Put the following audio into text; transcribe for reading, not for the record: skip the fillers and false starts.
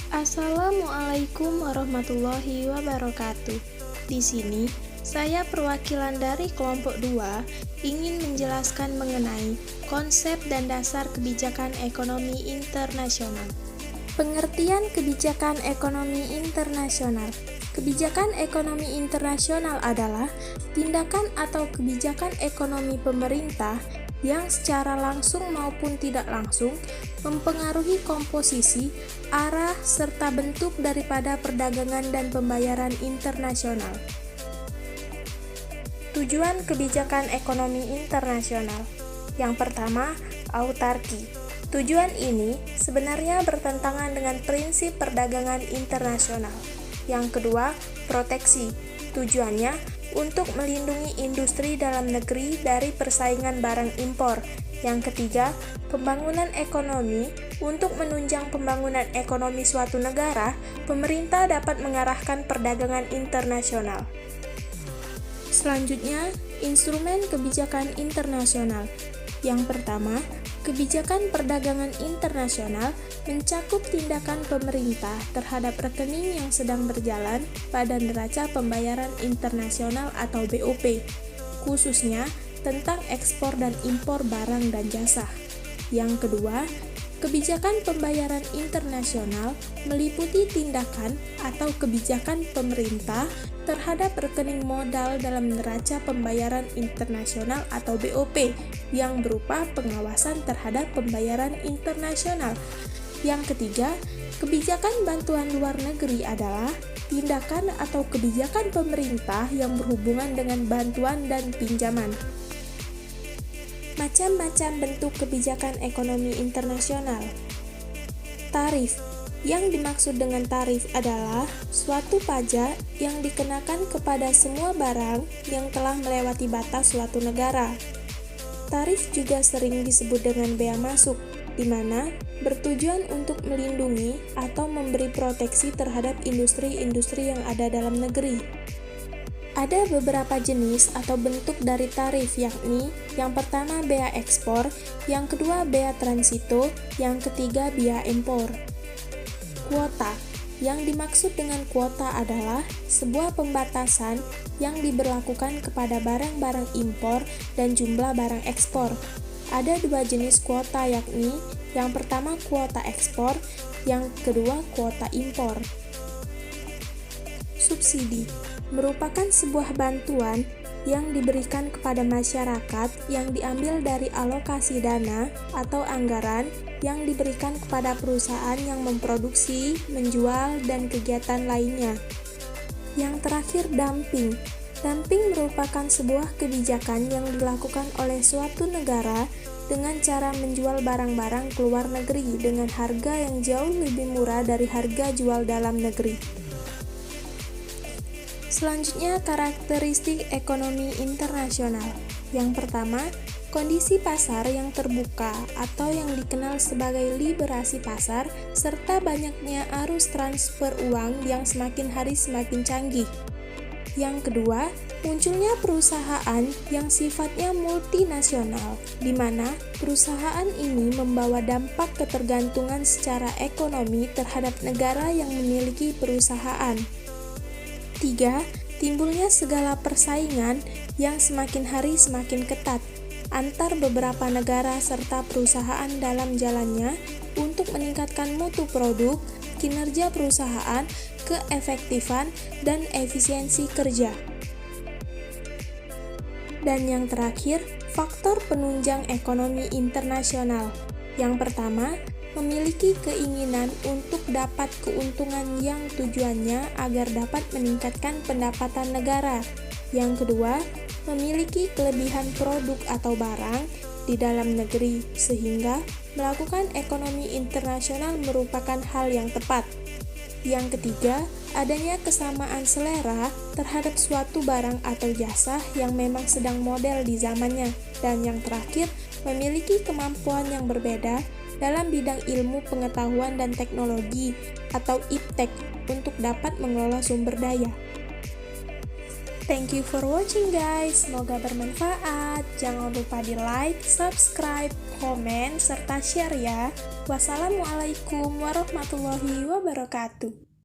Assalamualaikum warahmatullahi wabarakatuh. Di sini, saya perwakilan dari kelompok 2 ingin menjelaskan mengenai konsep dan dasar kebijakan ekonomi internasional. Pengertian kebijakan ekonomi internasional. Kebijakan ekonomi internasional adalah tindakan atau kebijakan ekonomi pemerintah yang secara langsung maupun tidak langsung mempengaruhi komposisi, arah, serta bentuk daripada perdagangan dan pembayaran internasional. Tujuan kebijakan ekonomi internasional. Yang pertama, autarki. Tujuan ini sebenarnya bertentangan dengan prinsip perdagangan internasional. Yang kedua, proteksi. Tujuannya untuk melindungi industri dalam negeri dari persaingan barang impor. Yang ketiga, pembangunan ekonomi. Untuk menunjang pembangunan ekonomi suatu negara, pemerintah dapat mengarahkan perdagangan internasional. Selanjutnya, instrumen kebijakan internasional. Yang pertama, kebijakan perdagangan internasional mencakup tindakan pemerintah terhadap rekening yang sedang berjalan pada neraca pembayaran internasional atau BOP, khususnya tentang ekspor dan impor barang dan jasa. Yang kedua, kebijakan pembayaran internasional meliputi tindakan atau kebijakan pemerintah terhadap rekening modal dalam neraca pembayaran internasional atau BOP yang berupa pengawasan terhadap pembayaran internasional. Yang ketiga, kebijakan bantuan luar negeri adalah tindakan atau kebijakan pemerintah yang berhubungan dengan bantuan dan pinjaman. Macam-macam bentuk kebijakan ekonomi internasional. Tarif. Yang dimaksud dengan tarif adalah suatu pajak yang dikenakan kepada semua barang yang telah melewati batas suatu negara. Tarif juga sering disebut dengan bea masuk, di mana bertujuan untuk melindungi atau memberi proteksi terhadap industri-industri yang ada dalam negeri. Ada beberapa jenis atau bentuk dari tarif, yakni yang pertama bea ekspor, yang kedua bea transito, yang ketiga bea impor. Kuota. Yang dimaksud dengan kuota adalah sebuah pembatasan yang diberlakukan kepada barang-barang impor dan jumlah barang ekspor. Ada dua jenis kuota, yakni yang pertama kuota ekspor, yang kedua kuota impor. Subsidi merupakan sebuah bantuan yang diberikan kepada masyarakat yang diambil dari alokasi dana atau anggaran yang diberikan kepada perusahaan yang memproduksi, menjual, dan kegiatan lainnya. Yang terakhir, dumping. Dumping merupakan sebuah kebijakan yang dilakukan oleh suatu negara dengan cara menjual barang-barang ke luar negeri dengan harga yang jauh lebih murah dari harga jual dalam negeri. Selanjutnya, karakteristik ekonomi internasional. Yang pertama, kondisi pasar yang terbuka atau yang dikenal sebagai liberasi pasar, serta banyaknya arus transfer uang yang semakin hari semakin canggih. Yang kedua, munculnya perusahaan yang sifatnya multinasional, di mana perusahaan ini membawa dampak ketergantungan secara ekonomi terhadap negara yang memiliki perusahaan. 3. Timbulnya segala persaingan yang semakin hari semakin ketat antar beberapa negara serta perusahaan dalam jalannya untuk meningkatkan mutu produk, kinerja perusahaan, keefektifan, dan efisiensi kerja. Dan yang terakhir, faktor penunjang ekonomi internasional. Yang pertama, memiliki keinginan untuk dapat keuntungan yang tujuannya agar dapat meningkatkan pendapatan negara. Yang kedua, memiliki kelebihan produk atau barang di dalam negeri, sehingga melakukan ekonomi internasional merupakan hal yang tepat. Yang ketiga, adanya kesamaan selera terhadap suatu barang atau jasa yang memang sedang model di zamannya. Dan yang terakhir, memiliki kemampuan yang berbeda dalam bidang ilmu pengetahuan dan teknologi atau IPTEK untuk dapat mengelola sumber daya. Thank you for watching guys, semoga bermanfaat. Jangan lupa di like, subscribe, komen, serta share ya. Wassalamualaikum warahmatullahi wabarakatuh.